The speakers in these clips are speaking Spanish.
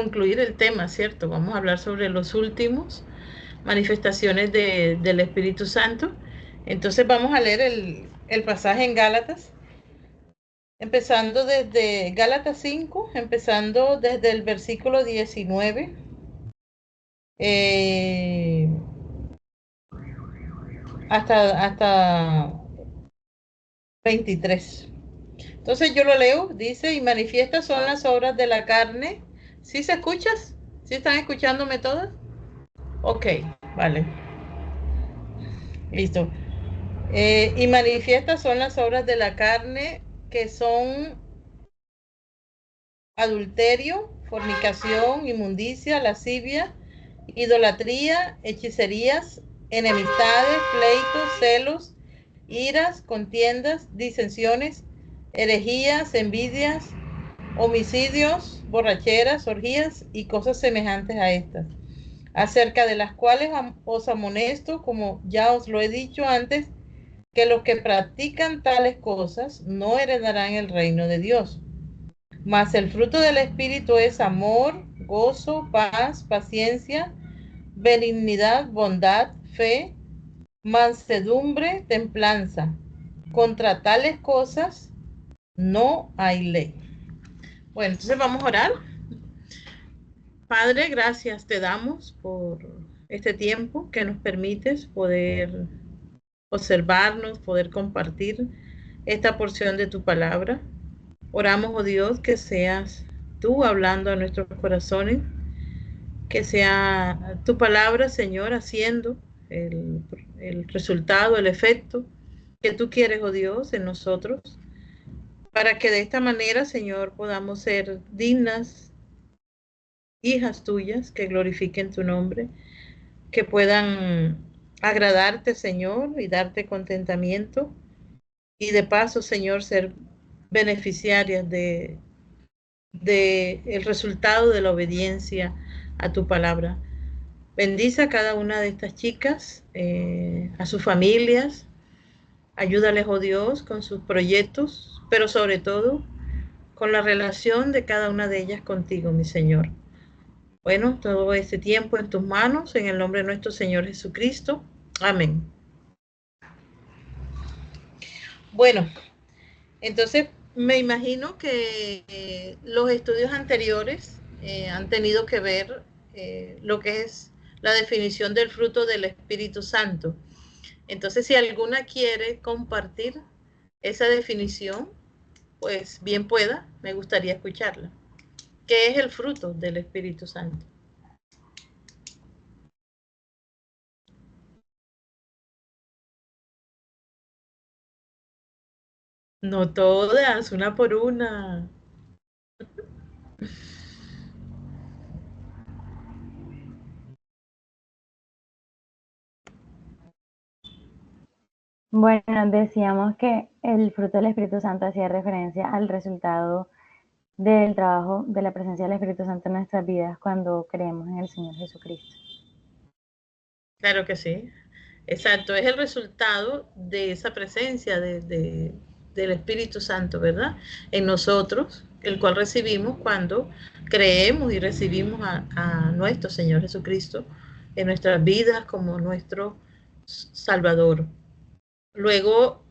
concluir el tema, ¿cierto? Vamos a hablar sobre los últimos manifestaciones del Espíritu Santo. Entonces vamos a leer el pasaje en Gálatas, empezando desde Gálatas 5, empezando desde el versículo 19. eh, hasta 23. Entonces yo lo leo, dice, y manifiestas son las obras de la carne. ¿Sí se escuchas? ¿Sí están escuchándome todas? Ok, vale, listo. Y manifiestas son las obras de la carne, que son adulterio, fornicación, inmundicia, lascivia, idolatría, hechicerías, enemistades, pleitos, celos, iras, contiendas, disensiones, herejías, envidias, homicidios, borracheras, orgías y cosas semejantes a estas, acerca de las cuales os amonesto, como ya os lo he dicho antes, que los que practican tales cosas no heredarán el reino de Dios. Mas el fruto del Espíritu es amor, gozo, paz, paciencia, benignidad, bondad, fe, mansedumbre, templanza. Contra tales cosas no hay ley. Bueno, entonces vamos a orar. Padre, gracias te damos por este tiempo que nos permites poder observarnos, poder compartir esta porción de tu palabra. Oramos, oh Dios, que seas tú hablando a nuestros corazones, que sea tu palabra, Señor, haciendo el resultado, el efecto que tú quieres, oh Dios, en nosotros, para que de esta manera, Señor, podamos ser dignas hijas tuyas que glorifiquen tu nombre, que puedan agradarte, Señor, y darte contentamiento, y de paso, Señor, ser beneficiarias de el resultado de la obediencia a tu palabra. Bendice a cada una de estas chicas, a sus familias, ayúdales, oh Dios, con sus proyectos, pero sobre todo con la relación de cada una de ellas contigo, mi Señor. Bueno, todo este tiempo en tus manos, en el nombre de nuestro Señor Jesucristo. Amén. Bueno, entonces me imagino que los estudios anteriores han tenido que ver lo que es la definición del fruto del Espíritu Santo. Entonces, si alguna quiere compartir esa definición, pues bien pueda, me gustaría escucharla. ¿Qué es el fruto del Espíritu Santo? No todas, una por una. Bueno, decíamos que el fruto del Espíritu Santo hacía referencia al resultado del trabajo de la presencia del Espíritu Santo en nuestras vidas cuando creemos en el Señor Jesucristo. Claro que sí. Exacto, es el resultado de esa presencia del Espíritu Santo, ¿verdad? En nosotros, el cual recibimos cuando creemos y recibimos a nuestro Señor Jesucristo en nuestras vidas como nuestro Salvador. Luego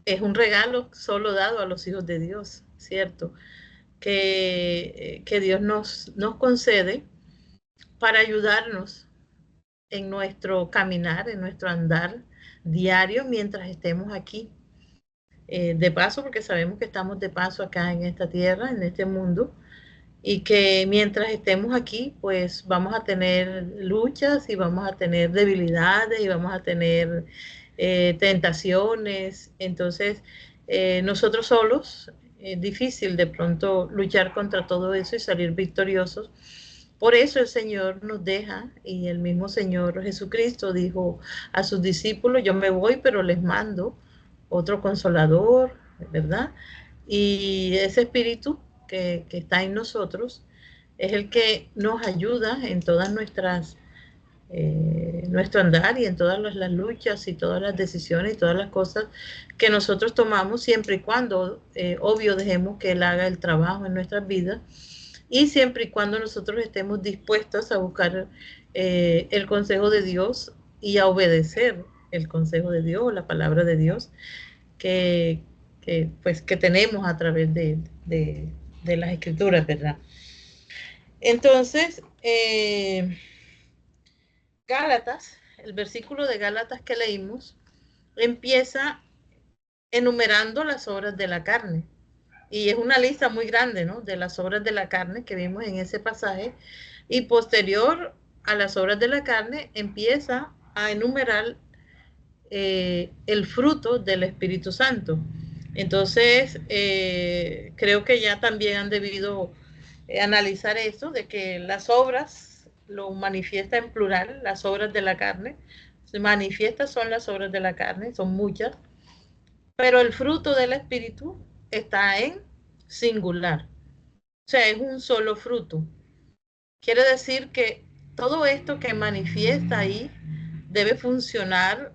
es un regalo solo dado a los hijos de Dios, ¿cierto? Que Dios nos concede para ayudarnos en nuestro caminar, en nuestro andar diario mientras estemos aquí. De paso, porque sabemos que estamos de paso acá en esta tierra, en este mundo, y que mientras estemos aquí, pues vamos a tener luchas y vamos a tener debilidades y vamos a tener tentaciones. Entonces, nosotros solos, es difícil de pronto luchar contra todo eso y salir victoriosos. Por eso el Señor nos deja, y el mismo Señor Jesucristo dijo a sus discípulos, yo me voy, pero les mando otro consolador, ¿verdad? Y ese espíritu que está en nosotros es el que nos ayuda en todas nuestro andar y en todas las luchas y todas las decisiones y todas las cosas que nosotros tomamos, siempre y cuando, obvio, dejemos que Él haga el trabajo en nuestras vidas y siempre y cuando nosotros estemos dispuestos a buscar el consejo de Dios y a obedecer el consejo de Dios, la palabra de Dios, que, pues, que tenemos a través de las escrituras, ¿verdad? Entonces, Gálatas, el versículo de Gálatas que leímos, empieza enumerando las obras de la carne. Y es una lista muy grande, ¿no? De las obras de la carne que vimos en ese pasaje. Y posterior a las obras de la carne empieza a enumerar el fruto del Espíritu Santo. Entonces, creo que ya también han debido analizar eso, de que las obras lo manifiesta en plural, las obras de la carne. Se manifiesta son las obras de la carne, son muchas, pero el fruto del Espíritu está en singular. O sea, es un solo fruto. Quiere decir que todo esto que manifiesta ahí debe funcionar,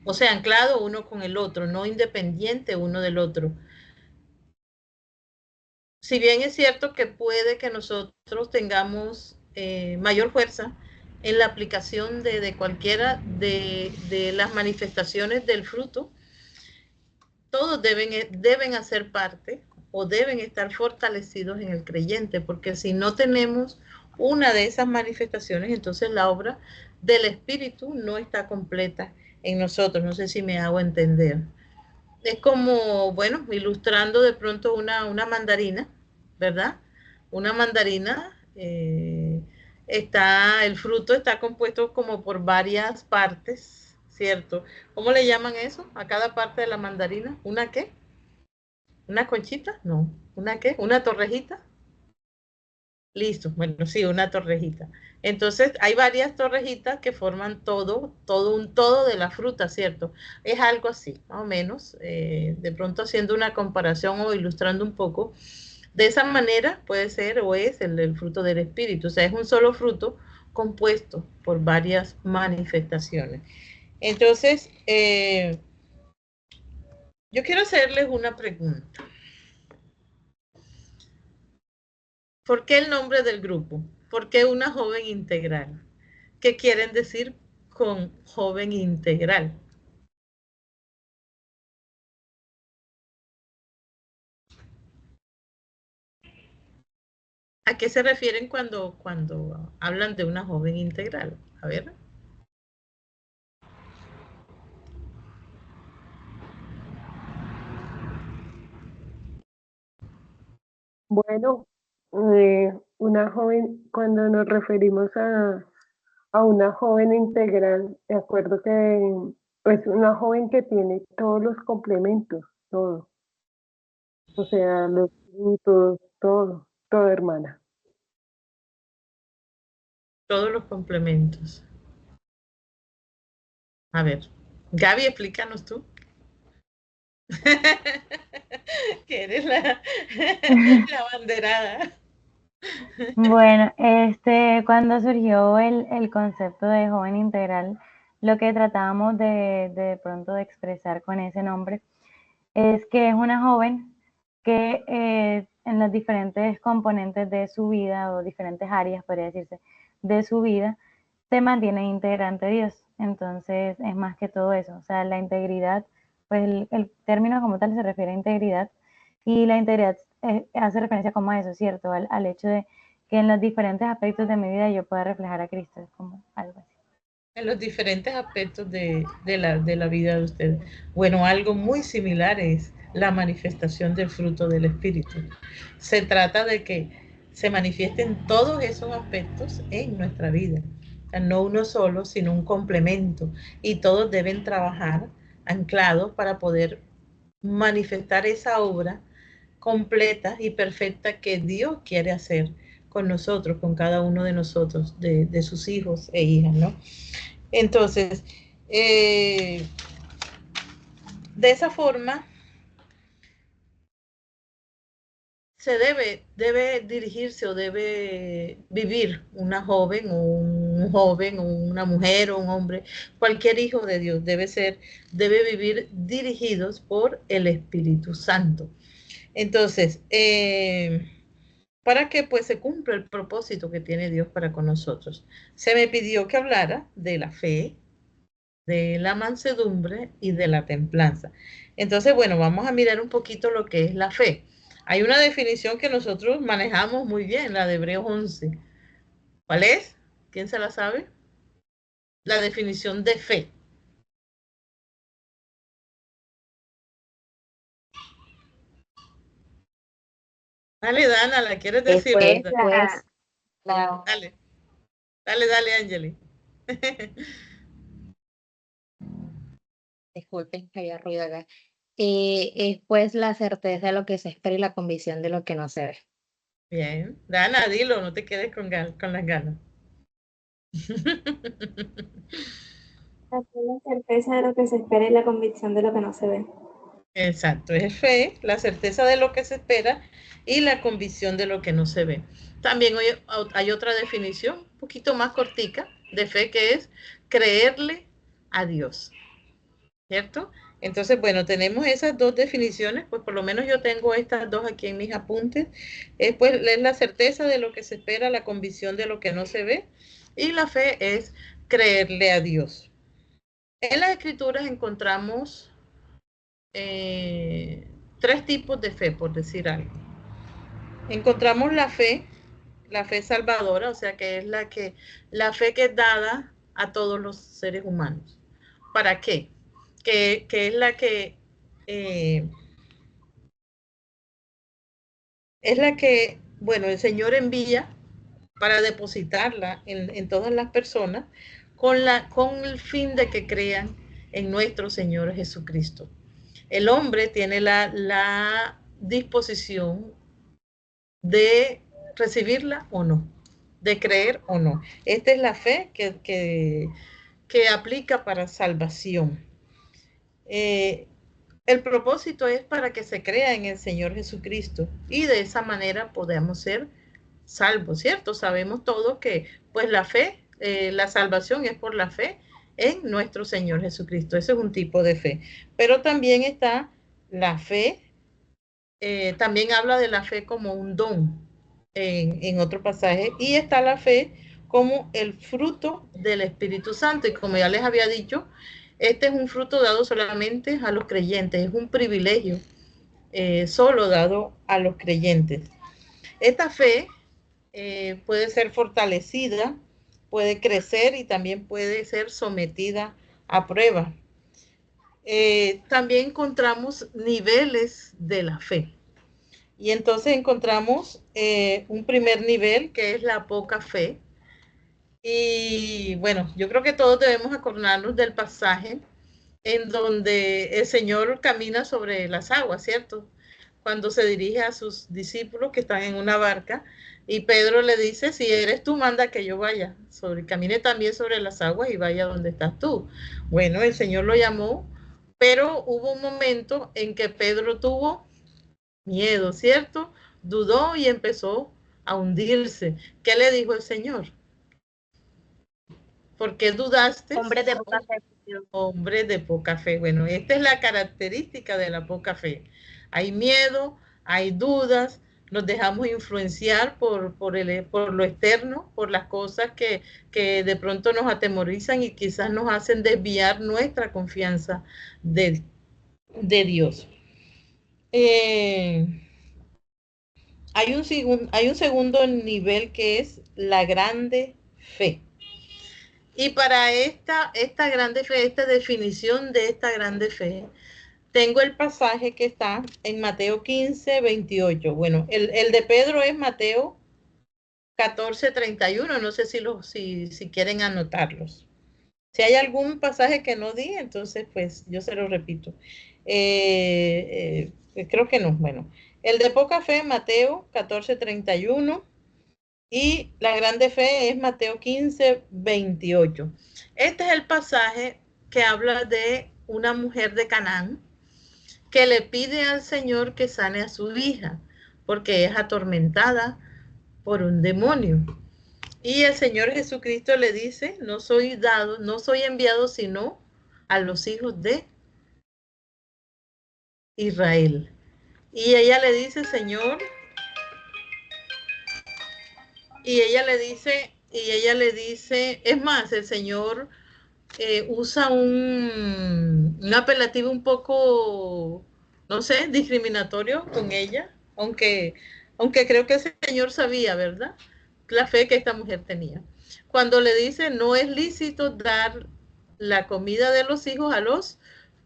o sea, anclado uno con el otro, no independiente uno del otro. Si bien es cierto que puede que nosotros tengamos mayor fuerza en la aplicación de cualquiera de las manifestaciones del fruto, todos deben hacer parte o deben estar fortalecidos en el creyente, porque si no tenemos una de esas manifestaciones, entonces la obra del Espíritu no está completa en nosotros. No sé si me hago entender. Es como, bueno, ilustrando de pronto una mandarina, ¿verdad? Una mandarina, el fruto está compuesto como por varias partes, ¿cierto? ¿Cómo le llaman eso a cada parte de la mandarina? ¿Una qué? ¿Una conchita? No. ¿Una qué? ¿Una torrejita? Listo, bueno, sí, una torrejita. Entonces, hay varias torrejitas que forman un todo de la fruta, ¿cierto? Es algo así, más o menos, de pronto haciendo una comparación o ilustrando un poco. De esa manera puede ser o es el fruto del espíritu, o sea, es un solo fruto compuesto por varias manifestaciones. Entonces, yo quiero hacerles una pregunta. ¿Por qué el nombre del grupo? ¿Por qué una joven integral? ¿Qué quieren decir con joven integral? ¿A qué se refieren cuando hablan de una joven integral? A ver. Bueno, una joven, cuando nos referimos a una joven integral, de acuerdo que pues una joven que tiene todos los complementos, todo, o sea, los frutos, todo, todo, hermana. Todos los complementos. A ver. Gaby, explícanos tú. Que eres la banderada. Bueno, cuando surgió el concepto de joven integral, lo que tratábamos de pronto de expresar con ese nombre es que es una joven que en las diferentes componentes de su vida o diferentes áreas, podría decirse, de su vida, se mantiene íntegra ante Dios. Entonces es más que todo eso, o sea, la integridad, pues el término como tal se refiere a integridad y la integridad hace referencia como a eso, ¿cierto? Al hecho de que en los diferentes aspectos de mi vida yo pueda reflejar a Cristo, como algo así. En los diferentes aspectos de la vida de ustedes. Bueno, algo muy similar es la manifestación del fruto del Espíritu. Se trata de que se manifiesten todos esos aspectos en nuestra vida. O sea, no uno solo, sino un complemento. Y todos deben trabajar anclados para poder manifestar esa obra completa y perfecta que Dios quiere hacer con nosotros, con cada uno de nosotros, de sus hijos e hijas, ¿no? Entonces, de esa forma se debe dirigirse o debe vivir una joven o un joven o una mujer o un hombre, cualquier hijo de Dios debe vivir dirigidos por el Espíritu Santo. Entonces, para que pues se cumpla el propósito que tiene Dios para con nosotros. Se me pidió que hablara de la fe, de la mansedumbre y de la templanza. Entonces, bueno, vamos a mirar un poquito lo que es la fe. Hay una definición que nosotros manejamos muy bien, la de Hebreos 11. ¿Cuál es? ¿Quién se la sabe? La definición de fe. Dale, Dana, ¿la quieres decir? Pues la, Dale, dale, Angeli. disculpen que había ruido acá. Es pues la certeza de lo que se espera y la convicción de lo que no se ve. Bien. Dana, dilo, no te quedes con las ganas. La certeza de lo que se espera y la convicción de lo que no se ve. Exacto, es fe, la certeza de lo que se espera y la convicción de lo que no se ve. También hay otra definición, un poquito más cortica, de fe, que es creerle a Dios, ¿cierto? Entonces, bueno, tenemos esas dos definiciones, pues por lo menos yo tengo estas dos aquí en mis apuntes. Pues es la certeza de lo que se espera, la convicción de lo que no se ve, y la fe es creerle a Dios. En las escrituras encontramos tres tipos de fe, por decir algo. Encontramos la fe salvadora, o sea que es la fe que es dada a todos los seres humanos. ¿Para qué? Que es la que bueno, el Señor envía para depositarla en todas las personas con el fin de que crean en nuestro Señor Jesucristo. El hombre tiene la disposición de recibirla o no, de creer o no. Esta es la fe que aplica para salvación. El propósito es para que se crea en el Señor Jesucristo y de esa manera podamos ser salvos, ¿cierto? Sabemos todos que pues la fe, la salvación es por la fe en nuestro Señor Jesucristo. Ese es un tipo de fe. Pero también está la fe, también habla de la fe como un don en otro pasaje, y está la fe como el fruto del Espíritu Santo. Y como ya les había dicho, este es un fruto dado solamente a los creyentes, es un privilegio solo dado a los creyentes. Esta fe puede ser fortalecida, puede crecer y también puede ser sometida a prueba. También encontramos niveles de la fe. Y entonces encontramos un primer nivel que es la poca fe. Y bueno, yo creo que todos debemos acordarnos del pasaje en donde el Señor camina sobre las aguas, ¿cierto? Cuando se dirige a sus discípulos que están en una barca y Pedro le dice, si eres tú, manda que yo vaya, camine también sobre las aguas y vaya donde estás tú. Bueno, el Señor lo llamó, pero hubo un momento en que Pedro tuvo miedo, ¿cierto? Dudó y empezó a hundirse. ¿Qué le dijo el Señor? ¿Por qué dudaste? Hombre de poca fe. Hombre de poca fe. Bueno, esta es la característica de la poca fe. Hay miedo, hay dudas, nos dejamos influenciar por lo externo, por las cosas que de pronto nos atemorizan y quizás nos hacen desviar nuestra confianza de Dios. Hay un segundo nivel que es la grande fe. Y para esta grande fe, esta definición de esta grande fe, tengo el pasaje que está en Mateo 15, 28. Bueno, el de Pedro es Mateo 14, 31. No sé si quieren anotarlos. Si hay algún pasaje que no di, entonces pues yo se lo repito. Creo que no. Bueno, el de poca fe, Mateo 14, 31. Y la grande fe es Mateo 15, 28. Este es el pasaje que habla de una mujer de Canaán que le pide al Señor que sane a su hija porque es atormentada por un demonio. Y el Señor Jesucristo le dice, no soy enviado sino a los hijos de Israel. Y ella le dice, Señor, y ella le dice, es más, el Señor usa un apelativo un poco, no sé, discriminatorio con ella, aunque creo que el Señor sabía, ¿verdad? La fe que esta mujer tenía. Cuando le dice, no es lícito dar la comida de los hijos a los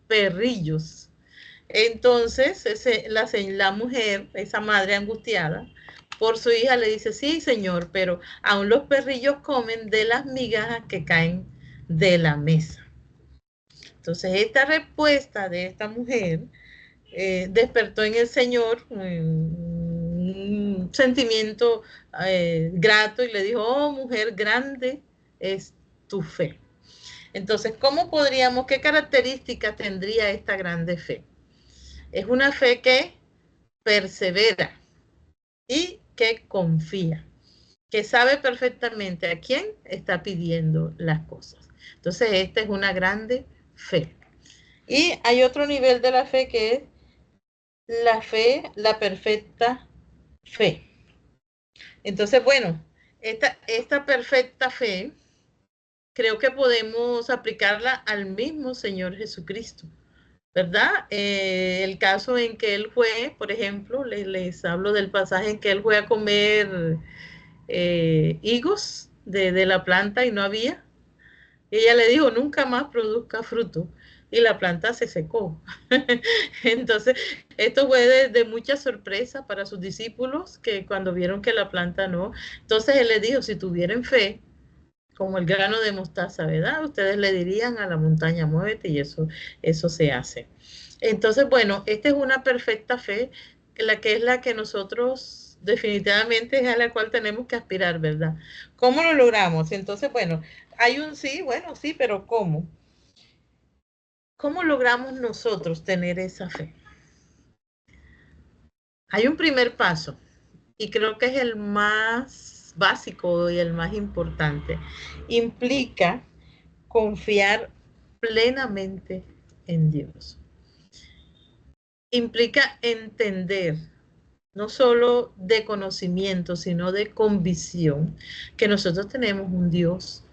perrillos. Entonces, la mujer, esa madre angustiada por su hija, le dice, sí, señor, pero aún los perrillos comen de las migajas que caen de la mesa. Entonces, esta respuesta de esta mujer despertó en el Señor un sentimiento grato y le dijo, oh, mujer, grande es tu fe. Entonces, qué características tendría esta grande fe? Es una fe que persevera y que confía, que sabe perfectamente a quién está pidiendo las cosas. Entonces, esta es una grande fe. Y hay otro nivel de la fe que es la fe, la perfecta fe. Entonces, bueno, esta perfecta fe creo que podemos aplicarla al mismo Señor Jesucristo, ¿verdad? El caso en que él fue, por ejemplo, les hablo del pasaje en que él fue a comer higos de la planta y no había. Y ella le dijo, nunca más produzca fruto. Y la planta se secó. Entonces, esto fue de mucha sorpresa para sus discípulos, que cuando vieron que la planta no. Entonces, él les dijo, si tuvieran fe, como el grano de mostaza, ¿verdad? Ustedes le dirían a la montaña, muévete, y eso se hace. Entonces, bueno, esta es una perfecta fe, que es la que nosotros definitivamente es a la cual tenemos que aspirar, ¿verdad? ¿Cómo lo logramos? Entonces, bueno, hay un sí, bueno, sí, pero ¿cómo? ¿Cómo logramos nosotros tener esa fe? Hay un primer paso, y creo que es el más básico y el más importante. Implica confiar plenamente en Dios. Implica entender, no solo de conocimiento, sino de convicción, que nosotros tenemos un Dios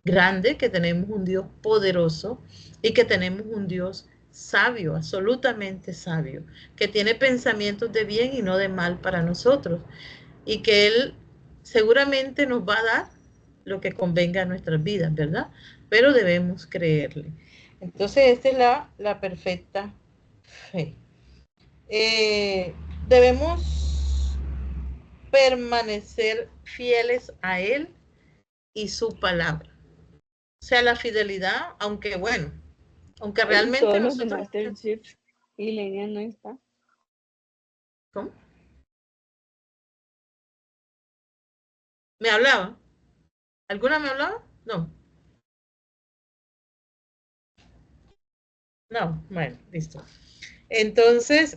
grande, que tenemos un Dios poderoso y que tenemos un Dios sabio, absolutamente sabio, que tiene pensamientos de bien y no de mal para nosotros, y que Él seguramente nos va a dar lo que convenga a nuestras vidas, ¿verdad? Pero debemos creerle. Entonces, esta es la perfecta fe. Debemos permanecer fieles a Él y su palabra. O sea, la fidelidad, aunque bueno, aunque realmente todos los nosotros... de Masterchef y Lenia no está. ¿Cómo? ¿Me hablaba? ¿Alguna me hablaba? No. No, bueno, listo. Entonces,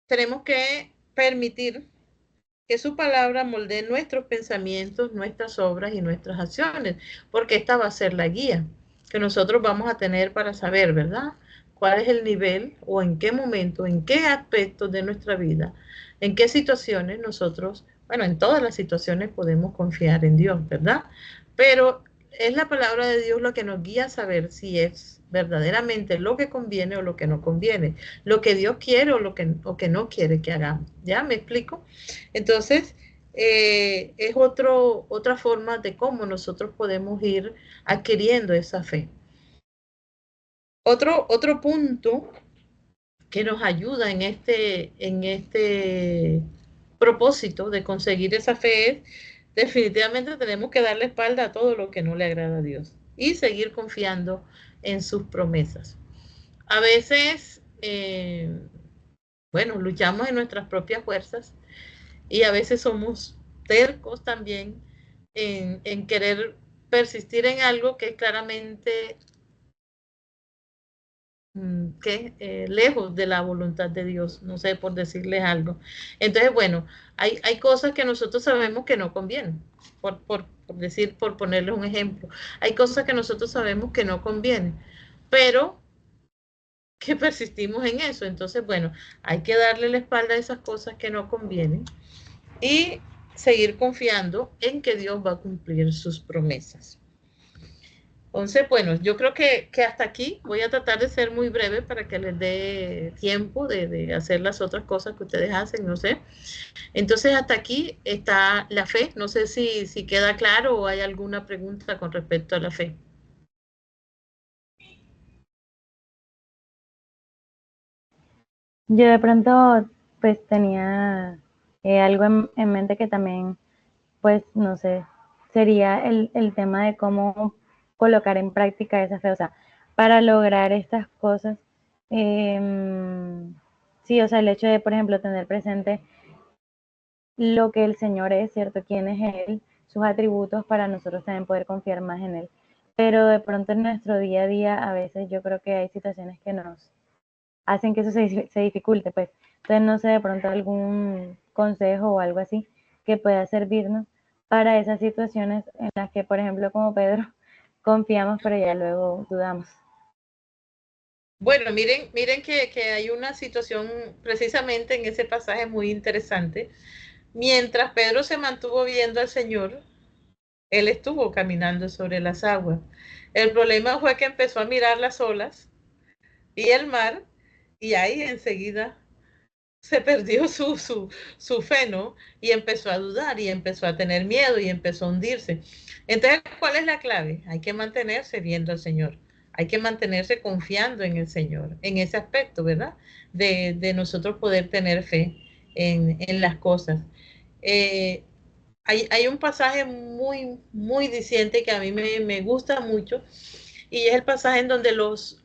tenemos que permitir que su palabra moldee nuestros pensamientos, nuestras obras y nuestras acciones, porque esta va a ser la guía que nosotros vamos a tener para saber, ¿verdad? Cuál es el nivel o en qué momento, en qué aspectos de nuestra vida, en qué situaciones nosotros, bueno, en todas las situaciones podemos confiar en Dios, ¿verdad? Pero es la palabra de Dios lo que nos guía a saber si es verdaderamente lo que conviene o lo que no conviene, lo que Dios quiere o que no quiere que hagamos. ¿Ya me explico? Entonces, es otra forma de cómo nosotros podemos ir adquiriendo esa fe. Otro punto que nos ayuda en este propósito de conseguir esa fe es, definitivamente tenemos que darle espalda a todo lo que no le agrada a Dios y seguir confiando en sus promesas. A veces, bueno, luchamos en nuestras propias fuerzas y a veces somos tercos también en querer persistir en algo que es claramente lejos de la voluntad de Dios, no sé, por decirles algo. Entonces, bueno, hay cosas que nosotros sabemos que no convienen, por ponerles un ejemplo. Hay cosas que nosotros sabemos que no convienen, pero que persistimos en eso. Entonces, bueno, hay que darle la espalda a esas cosas que no convienen y seguir confiando en que Dios va a cumplir sus promesas. Entonces, bueno, yo creo que hasta aquí voy a tratar de ser muy breve para que les dé tiempo de hacer las otras cosas que ustedes hacen, no sé. Entonces, hasta aquí está la fe. No sé si queda claro o hay alguna pregunta con respecto a la fe. Yo de pronto pues tenía algo en mente que también, pues no sé, sería el tema de cómo colocar en práctica esa fe, o sea, para lograr estas cosas, sí, o sea, el hecho de, por ejemplo, tener presente lo que el Señor es, ¿cierto? ¿Quién es Él? Sus atributos para nosotros también poder confiar más en Él. Pero de pronto en nuestro día a día, a veces yo creo que hay situaciones que nos hacen que eso se dificulte, pues. Entonces, no sé, de pronto algún consejo o algo así que pueda servirnos para esas situaciones en las que, por ejemplo, como Pedro, confiamos, pero ya luego dudamos. Bueno, miren que hay una situación precisamente en ese pasaje muy interesante. Mientras Pedro se mantuvo viendo al Señor, él estuvo caminando sobre las aguas. El problema fue que empezó a mirar las olas y el mar, y ahí enseguida se perdió su fe, ¿no? Y empezó a dudar y empezó a tener miedo y empezó a hundirse. Entonces, ¿cuál es la clave? Hay que mantenerse viendo al Señor. Hay que mantenerse confiando en el Señor, en ese aspecto, ¿verdad? De nosotros poder tener fe en las cosas. Eh, hay un pasaje muy diciente que a mí me gusta mucho y es el pasaje en donde los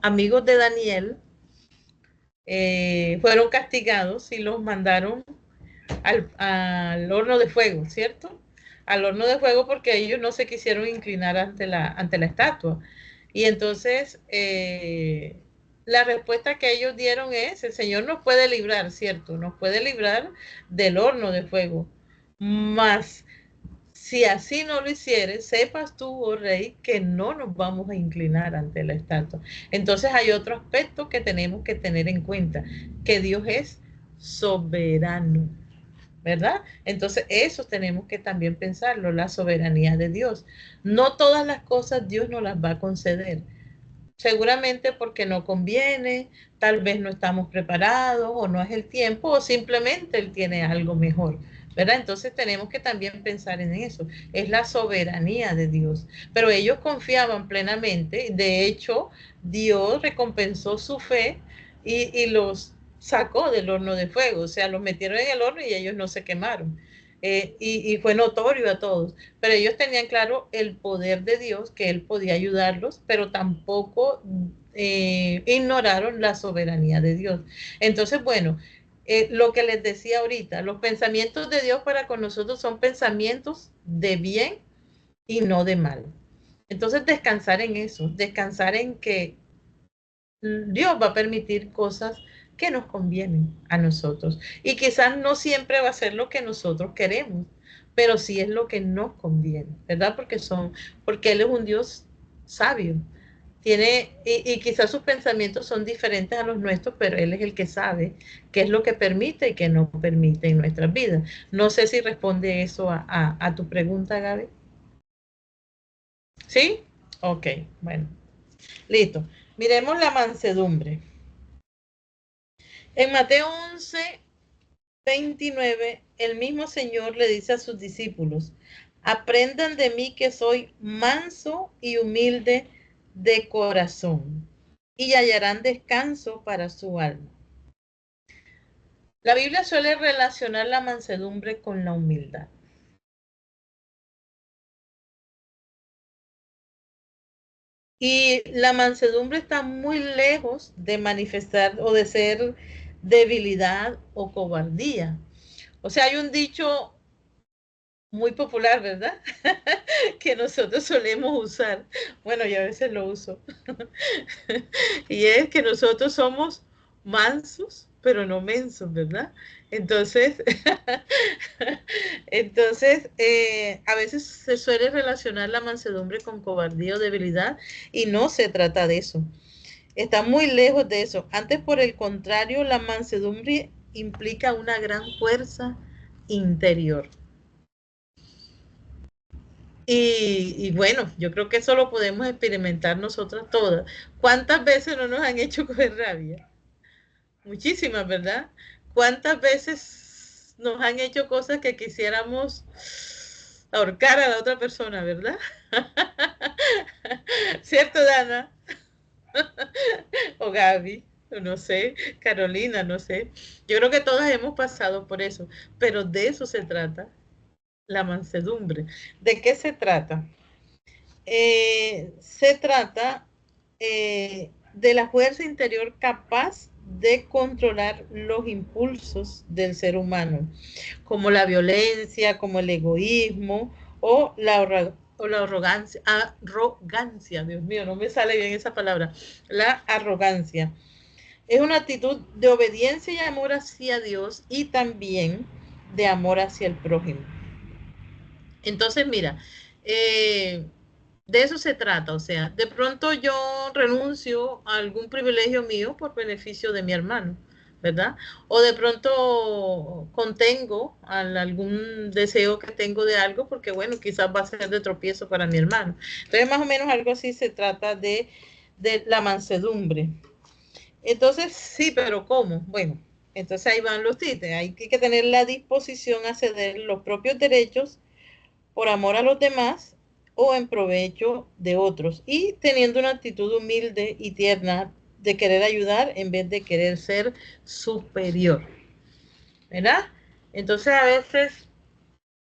amigos de Daniel fueron castigados y los mandaron al horno de fuego, ¿cierto? Al horno de fuego porque ellos no se quisieron inclinar ante la estatua. Y entonces la respuesta que ellos dieron es, el Señor nos puede librar, ¿cierto? Nos puede librar del horno de fuego. Mas si así no lo hicieres, sepas tú, oh rey, que no nos vamos a inclinar ante la estatua. Entonces hay otro aspecto que tenemos que tener en cuenta, que Dios es soberano, ¿verdad? Entonces eso tenemos que también pensarlo, la soberanía de Dios. No todas las cosas Dios nos las va a conceder. Seguramente porque no conviene, tal vez no estamos preparados o no es el tiempo o simplemente Él tiene algo mejor, ¿verdad? Entonces tenemos que también pensar en eso. Es la soberanía de Dios. Pero ellos confiaban plenamente. De hecho, Dios recompensó su fe y los sacó del horno de fuego. O sea, los metieron en el horno y ellos no se quemaron. Y fue notorio a todos, pero ellos tenían claro el poder de Dios, que Él podía ayudarlos, pero tampoco ignoraron la soberanía de Dios. Entonces, bueno, lo que les decía ahorita, los pensamientos de Dios para con nosotros son pensamientos de bien y no de mal. Entonces, descansar en eso, descansar en que Dios va a permitir cosas que nos convienen a nosotros. Y quizás no siempre va a ser lo que nosotros queremos, pero sí es lo que nos conviene, ¿verdad? Porque Él es un Dios sabio. Y quizás sus pensamientos son diferentes a los nuestros, pero Él es el que sabe qué es lo que permite y qué no permite en nuestras vidas. No sé si responde eso a tu pregunta, Gaby. ¿Sí? Ok, bueno. Listo. Miremos la mansedumbre. En Mateo 11:29, el mismo Señor le dice a sus discípulos, aprendan de mí que soy manso y humilde de corazón y hallarán descanso para su alma. La Biblia suele relacionar la mansedumbre con la humildad. Y la mansedumbre está muy lejos de manifestar o de ser debilidad o cobardía. O sea, hay un dicho muy popular, ¿verdad? Que nosotros solemos usar. Bueno, yo a veces lo uso. Y es que nosotros somos mansos, pero no mensos, ¿verdad? Entonces, a veces se suele relacionar la mansedumbre con cobardía o debilidad y no se trata de eso. Está muy lejos de eso. Antes, por el contrario, la mansedumbre implica una gran fuerza interior. Y bueno, yo creo que eso lo podemos experimentar nosotras todas. ¿Cuántas veces no nos han hecho coger rabia? Muchísimas, ¿verdad? ¿Cuántas veces nos han hecho cosas que quisiéramos ahorcar a la otra persona, ¿verdad? ¿Cierto, Dana? O Gaby, no sé, Carolina, no sé. Yo creo que todas hemos pasado por eso, pero de eso se trata la mansedumbre. ¿De qué se trata? Se trata de la fuerza interior capaz de controlar los impulsos del ser humano, como la violencia, como el egoísmo o la arrogancia, Dios mío, no me sale bien esa palabra, la arrogancia. Es una actitud de obediencia y amor hacia Dios y también de amor hacia el prójimo. Entonces, mira, de eso se trata, o sea, de pronto yo renuncio a algún privilegio mío por beneficio de mi hermano, ¿verdad? O de pronto contengo algún deseo que tengo de algo porque, bueno, quizás va a ser de tropiezo para mi hermano. Entonces, más o menos algo así se trata de la mansedumbre. Entonces, sí, pero ¿cómo? Bueno, entonces ahí van los títulos. Hay que tener la disposición a ceder los propios derechos por amor a los demás o en provecho de otros y teniendo una actitud humilde y tierna de querer ayudar en vez de querer ser superior, ¿verdad? Entonces a veces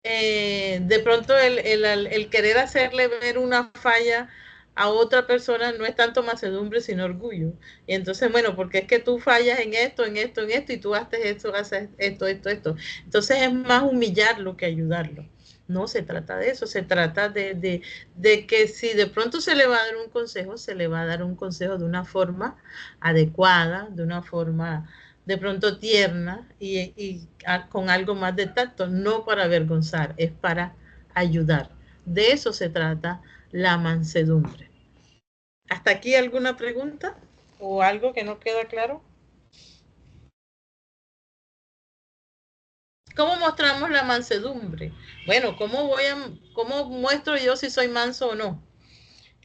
de pronto el querer hacerle ver una falla a otra persona no es tanto mansedumbre sino orgullo. Y entonces, bueno, porque es que tú fallas en esto, en esto, en esto, y tú haces esto, esto, esto. Entonces es más humillarlo que ayudarlo. No se trata de eso, se trata de que si de pronto se le va a dar un consejo, se le va a dar un consejo de una forma adecuada, de una forma de pronto tierna con algo más de tacto, no para avergonzar, es para ayudar. De eso se trata la mansedumbre. ¿Hasta aquí alguna pregunta o algo que no queda claro? ¿Cómo mostramos la mansedumbre? Bueno, ¿cómo muestro yo si soy manso o no?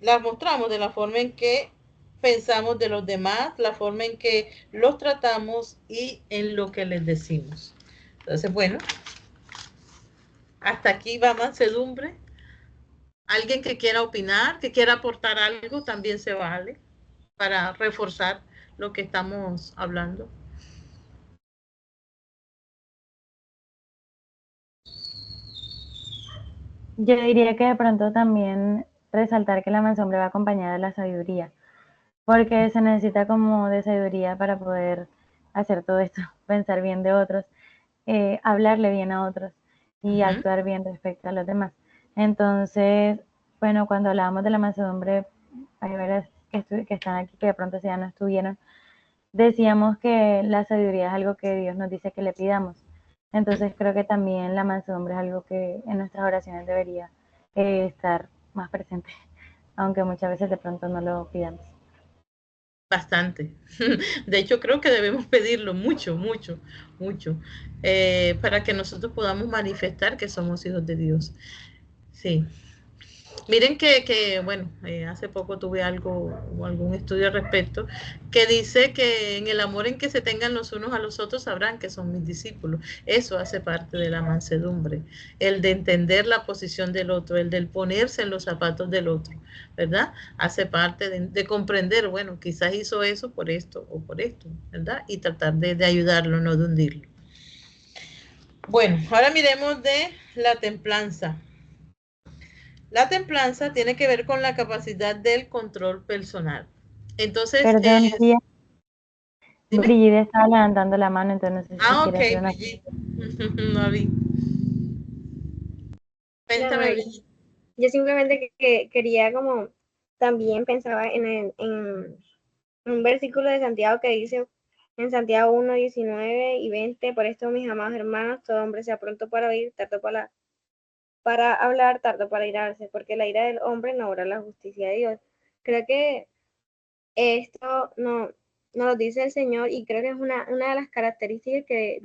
La mostramos de la forma en que pensamos de los demás, la forma en que los tratamos y en lo que les decimos. Entonces, bueno, hasta aquí va mansedumbre. Alguien que quiera opinar, que quiera aportar algo, también se vale para reforzar lo que estamos hablando. Yo diría que de pronto también resaltar que la mansedumbre va acompañada de la sabiduría, porque se necesita como de sabiduría para poder hacer todo esto, pensar bien de otros, hablarle bien a otros y actuar bien respecto a los demás. Entonces, bueno, cuando hablábamos de la mansedumbre, hay varias que están aquí que de pronto ya no estuvieron, decíamos que la sabiduría es algo que Dios nos dice que le pidamos. Entonces creo que también la mansedumbre es algo que en nuestras oraciones debería estar más presente, aunque muchas veces de pronto no lo pidamos. Bastante. De hecho, creo que debemos pedirlo mucho, mucho, mucho, para que nosotros podamos manifestar que somos hijos de Dios. Sí. Miren bueno, hace poco tuve algún estudio al respecto, que dice que en el amor en que se tengan los unos a los otros sabrán que son mis discípulos. Eso hace parte de la mansedumbre, el de entender la posición del otro, el del ponerse en los zapatos del otro, ¿verdad? Hace parte de comprender, bueno, quizás hizo eso por esto o por esto, ¿verdad? Y tratar de ayudarlo, no de hundirlo. Bueno, ahora miremos de la templanza. La templanza tiene que ver con la capacidad del control personal. Entonces, Perdón, tía. dime. Brigida estaba levantando la mano, entonces no sé si Ok, quiere hacer una... Brigitte. No vi. No, Cuéntame, no, Brigitte. yo simplemente quería como, también pensaba en un versículo de Santiago que dice en Santiago 1, 19 y 20, por esto mis amados hermanos, todo hombre sea pronto para oír, tardo para hablar, tardo para irarse, porque la ira del hombre no obra la justicia de Dios. Creo que esto nos lo dice el Señor, y creo que es una de las características que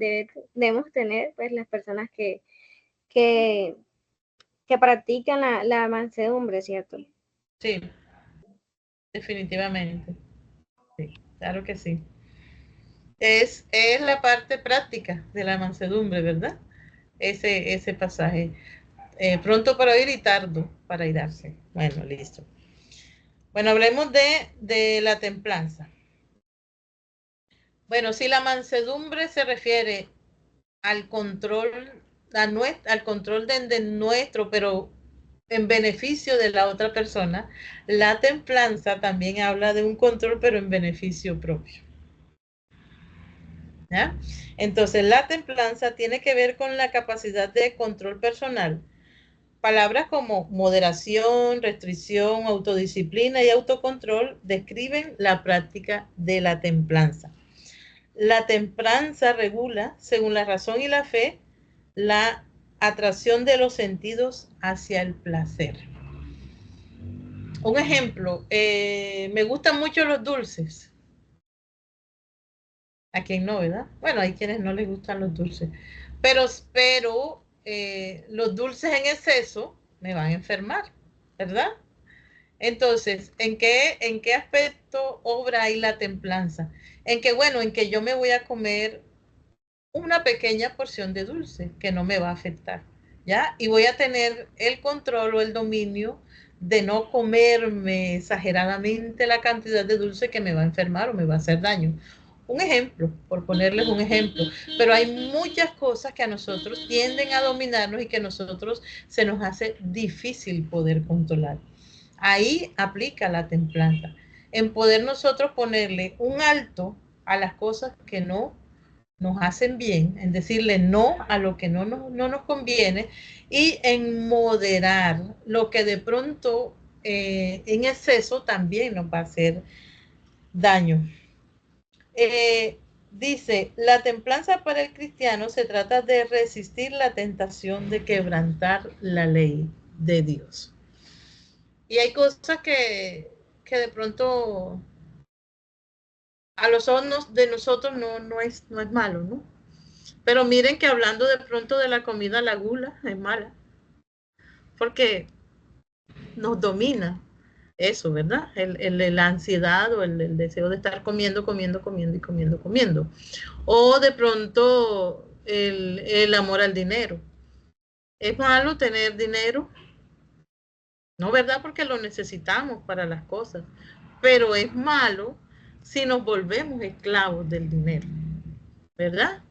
debemos tener, pues, las personas que practican la mansedumbre, ¿cierto? Sí, definitivamente. Sí, claro que sí. Es la parte práctica de la mansedumbre, ¿verdad? Ese pasaje. Pronto para oír y tardo para irarse. Bueno, listo. Bueno, hablemos de la templanza. Bueno, si la mansedumbre se refiere al control, al control de nuestro, pero en beneficio de la otra persona, la templanza también habla de un control, pero en beneficio propio. ¿Ya? Entonces, la templanza tiene que ver con la capacidad de control personal. Palabras como moderación, restricción, autodisciplina y autocontrol describen la práctica de la templanza. La templanza regula, según la razón y la fe, la atracción de los sentidos hacia el placer. Un ejemplo, me gustan mucho los dulces. A quien no, ¿verdad? Bueno, hay quienes no les gustan los dulces. Pero los dulces en exceso me van a enfermar, ¿verdad? Entonces, ¿en qué aspecto obra ahí la templanza? En que yo me voy a comer una pequeña porción de dulce que no me va a afectar, ¿ya? Y voy a tener el control o el dominio de no comerme exageradamente la cantidad de dulce que me va a enfermar o me va a hacer daño. Un ejemplo, por ponerles un ejemplo, pero hay muchas cosas que a nosotros tienden a dominarnos y que a nosotros se nos hace difícil poder controlar. Ahí aplica la templanza, en poder nosotros ponerle un alto a las cosas que no nos hacen bien, en decirle no a lo que no nos conviene y en moderar lo que de pronto en exceso también nos va a hacer daño. Dice, la templanza para el cristiano se trata de resistir la tentación de quebrantar la ley de Dios. Y hay cosas que de pronto a los ojos de nosotros no es malo, ¿no? Pero miren que hablando de pronto de la comida, la gula es mala, porque nos domina eso, ¿verdad? La ansiedad o el deseo de estar comiendo. O de pronto el amor al dinero. ¿Es malo tener dinero? No, ¿verdad? Porque lo necesitamos para las cosas. Pero es malo si nos volvemos esclavos del dinero, ¿verdad?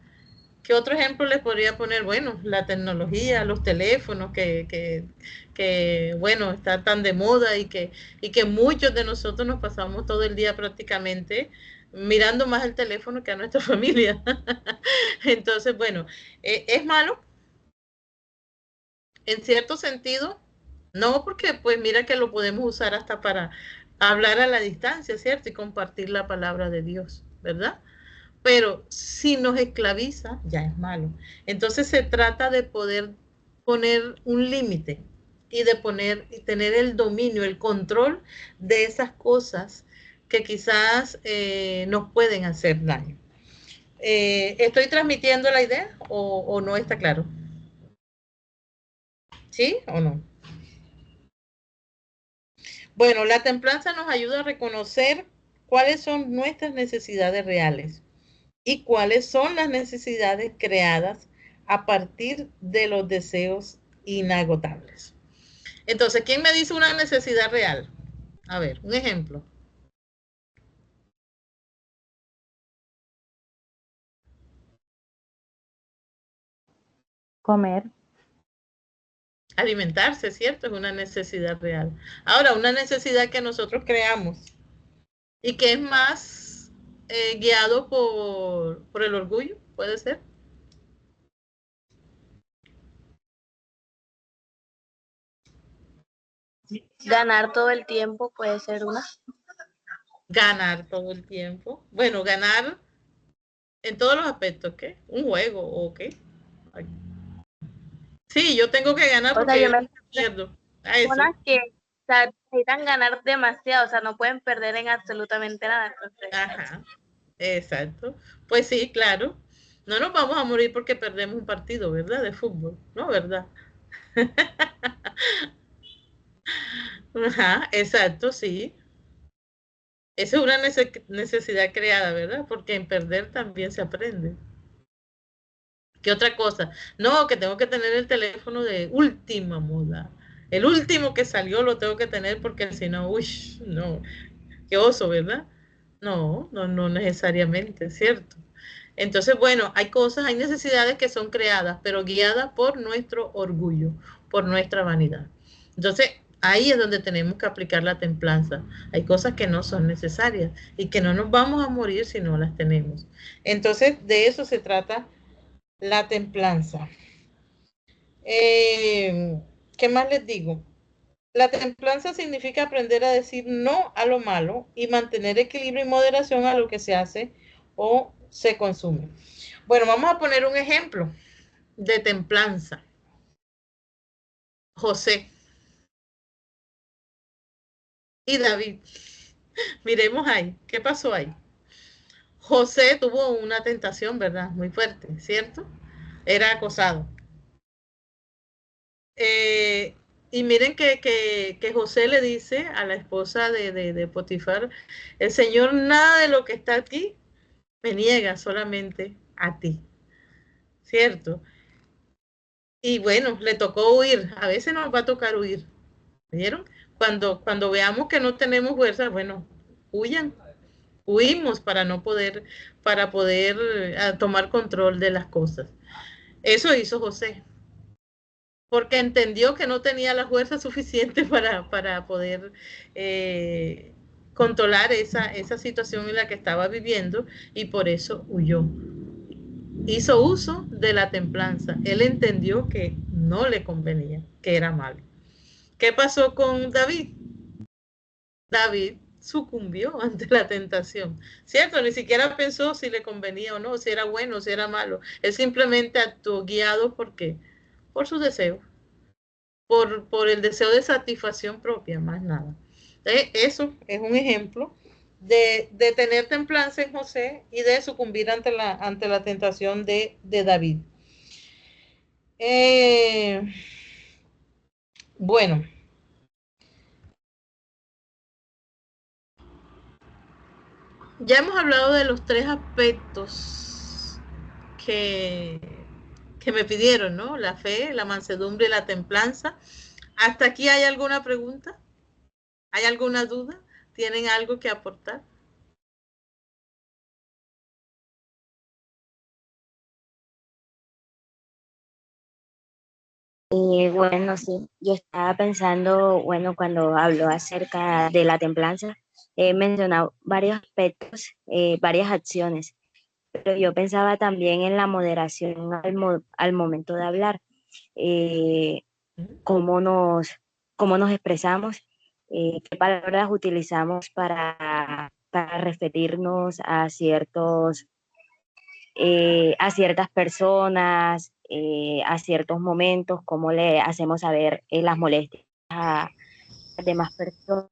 ¿Qué otro ejemplo les podría poner? Bueno, la tecnología, los teléfonos bueno, está tan de moda y que muchos de nosotros nos pasamos todo el día prácticamente mirando más el teléfono que a nuestra familia. Entonces, bueno, ¿es malo? En cierto sentido, no, porque pues mira que lo podemos usar hasta para hablar a la distancia, ¿cierto? Y compartir la palabra de Dios, ¿verdad? Pero si nos esclaviza, ya es malo. Entonces se trata de poder poner un límite y de tener el dominio, el control de esas cosas que quizás nos pueden hacer daño. ¿Estoy transmitiendo la idea o no está claro? ¿Sí o no? Bueno, la templanza nos ayuda a reconocer cuáles son nuestras necesidades reales y cuáles son las necesidades creadas a partir de los deseos inagotables. Entonces, ¿quién me dice una necesidad real? A ver, un ejemplo. Comer. Alimentarse, ¿cierto? Es una necesidad real. Ahora, una necesidad que nosotros creamos y que es más guiado por el orgullo, ¿puede ser? Ganar todo el tiempo puede ser una. Ganar todo el tiempo. Bueno, ganar en todos los aspectos, ¿qué? ¿Un juego o qué? Ay. Sí, yo tengo que ganar porque yo me pierdo. Personas que necesitan ganar demasiado, o sea, no pueden perder en absolutamente nada. Entonces. Ajá, Exacto. Pues sí, claro. No nos vamos a morir porque perdemos un partido, ¿verdad? De fútbol, ¿no? ¿Verdad? Ajá, exacto, sí. Esa es una necesidad creada, ¿verdad? Porque en perder también se aprende. ¿Qué otra cosa? No, que tengo que tener el teléfono de última moda. El último que salió lo tengo que tener porque si no, uy, no, qué oso, ¿verdad? No, no, no necesariamente, ¿cierto? Entonces, bueno, hay cosas, hay necesidades que son creadas, pero guiadas por nuestro orgullo, por nuestra vanidad. Entonces, ahí es donde tenemos que aplicar la templanza. Hay cosas que no son necesarias y que no nos vamos a morir si no las tenemos. Entonces, de eso se trata la templanza. ¿Qué más les digo? La templanza significa aprender a decir no a lo malo y mantener equilibrio y moderación a lo que se hace o se consume. Bueno, vamos a poner un ejemplo de templanza. José y David. Miremos ahí, ¿qué pasó ahí? José tuvo una tentación, ¿verdad? Muy fuerte, ¿cierto? Era acosado. Eh, y miren que José le dice a la esposa de Potifar, el Señor nada de lo que está aquí me niega solamente a ti, ¿cierto? Y bueno, le tocó huir, a veces nos va a tocar huir, ¿vieron? Cuando veamos que no tenemos fuerza, bueno, huyan, huimos para no poder, para poder tomar control de las cosas. Eso hizo José, porque entendió que no tenía la fuerza suficiente para poder controlar esa situación en la que estaba viviendo y por eso huyó. Hizo uso de la templanza. Él entendió que no le convenía, que era malo. ¿Qué pasó con David? David sucumbió ante la tentación, ¿cierto? Ni siquiera pensó si le convenía o no, si era bueno o si era malo. Él simplemente actuó guiado por su deseo, por el deseo de satisfacción propia, más nada. Entonces, eso es un ejemplo de tener templanza en José y de sucumbir ante la tentación de David. Bueno, ya hemos hablado de los tres aspectos que, que me pidieron, ¿no? La fe, la mansedumbre y la templanza. ¿Hasta aquí hay alguna pregunta? ¿Hay alguna duda? ¿Tienen algo que aportar? Bueno, sí, yo estaba pensando, bueno, cuando habló acerca de la templanza, he mencionado varios aspectos, varias acciones, pero yo pensaba también en la moderación al momento de hablar, eh, cómo nos, cómo nos expresamos, qué palabras utilizamos para referirnos a ciertas personas, a ciertos momentos, cómo le hacemos saber las molestias a las demás personas,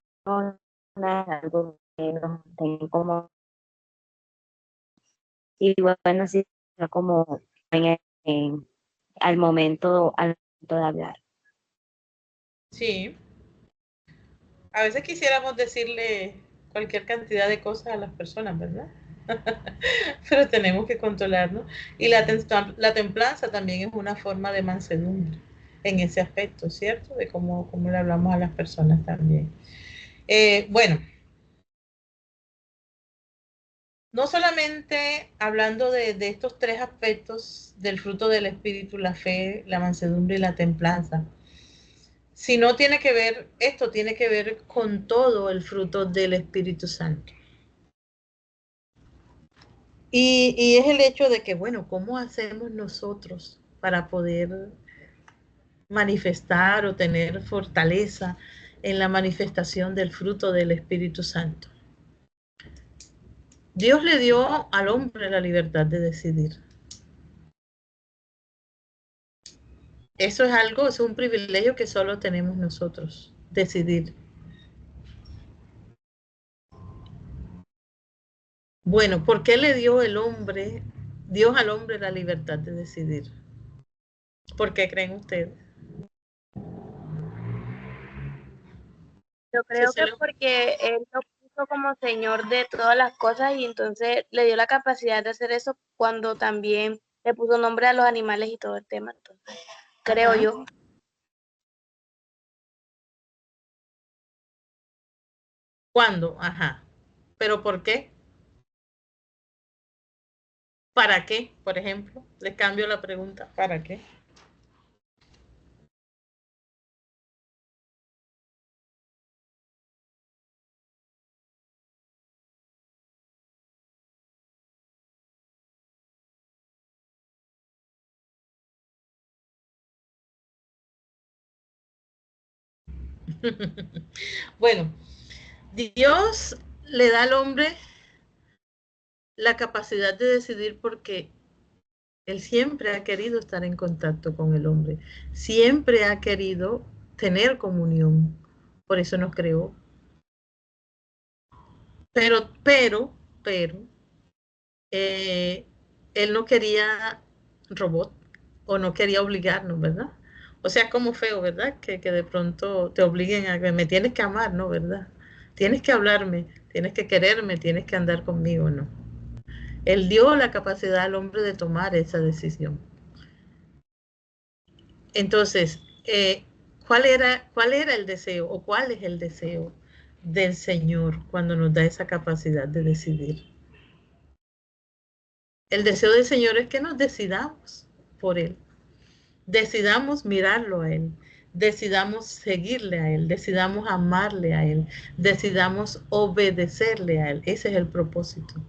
algo que nos tenga como, y bueno, sí, como en- al momento de hablar. Sí. A veces quisiéramos decirle cualquier cantidad de cosas a las personas, ¿verdad? Pero tenemos que controlarnos. Y la templanza también es una forma de mansedumbre en ese aspecto, ¿cierto? De cómo le hablamos a las personas también. Bueno, no solamente hablando de estos tres aspectos del fruto del Espíritu, la fe, la mansedumbre y la templanza, sino tiene que ver, esto tiene que ver con todo el fruto del Espíritu Santo. Y es el hecho de que, bueno, ¿cómo hacemos nosotros para poder manifestar o tener fortaleza en la manifestación del fruto del Espíritu Santo? Dios le dio al hombre la libertad de decidir. Eso es algo, es un privilegio que solo tenemos nosotros, decidir. Bueno, ¿por qué le dio Dios al hombre la libertad de decidir? ¿Por qué creen ustedes? Yo creo que porque él lo puso como señor de todas las cosas y entonces le dio la capacidad de hacer eso cuando también le puso nombre a los animales y todo el tema. Entonces, creo Ajá. yo. ¿Cuándo? Ajá. ¿Pero por qué? ¿Para qué? Por ejemplo, le cambio la pregunta. ¿Para qué? Bueno, Dios le da al hombre la capacidad de decidir porque Él siempre ha querido estar en contacto con el hombre, siempre ha querido tener comunión, por eso nos creó. Pero, eh, Él no quería robot o no quería obligarnos, ¿verdad? O sea, es como feo, ¿verdad? Que de pronto te obliguen a que me tienes que amar, ¿no? ¿Verdad? Tienes que hablarme, tienes que quererme, tienes que andar conmigo, ¿no? Él dio la capacidad al hombre de tomar esa decisión. Entonces, cuál era el deseo o cuál es el deseo del Señor cuando nos da esa capacidad de decidir? El deseo del Señor es que nos decidamos por Él, decidamos mirarlo a Él, decidamos seguirle a Él, decidamos amarle a Él, decidamos obedecerle a Él. Ese es el propósito.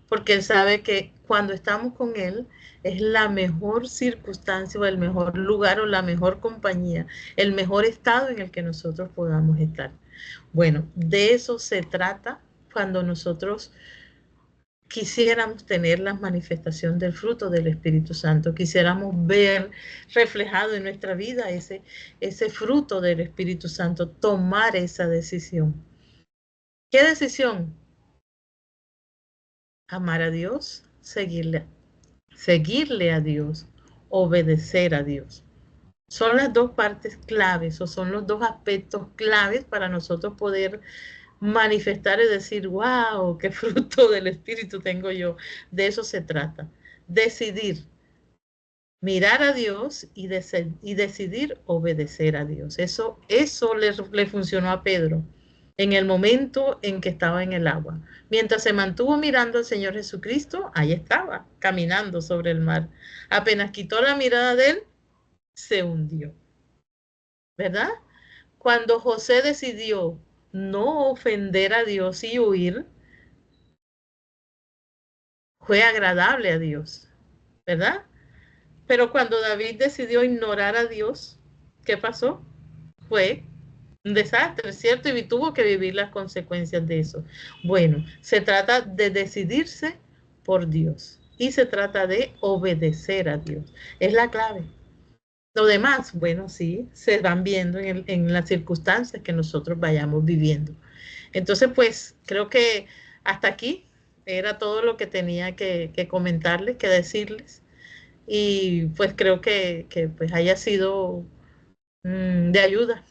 Porque Él sabe que cuando estamos con Él es la mejor circunstancia o el mejor lugar o la mejor compañía, el mejor estado en el que nosotros podamos estar. Bueno, de eso se trata cuando nosotros quisiéramos tener la manifestación del fruto del Espíritu Santo, quisiéramos ver reflejado en nuestra vida ese fruto del Espíritu Santo, tomar esa decisión. ¿Qué decisión? Amar a Dios, seguirle a Dios, obedecer a Dios. Son las dos partes claves o son los dos aspectos claves para nosotros poder manifestar y decir, wow, qué fruto del Espíritu tengo yo. De eso se trata. Decidir mirar a Dios y decidir obedecer a Dios. Eso le funcionó a Pedro en el momento en que estaba en el agua. Mientras se mantuvo mirando al Señor Jesucristo, ahí estaba, caminando sobre el mar. Apenas quitó la mirada de él, se hundió. ¿Verdad? Cuando José decidió no ofender a Dios y huir, fue agradable a Dios, ¿verdad? Pero cuando David decidió ignorar a Dios, ¿qué pasó? Fue un desastre, ¿cierto? Y tuvo que vivir las consecuencias de eso. Bueno, se trata de decidirse por Dios y se trata de obedecer a Dios. Es la clave. Lo demás, bueno, sí, se van viendo en las circunstancias que nosotros vayamos viviendo. Entonces, pues, creo que hasta aquí era todo lo que tenía que comentarles, que decirles. Y pues creo que pues haya sido de ayuda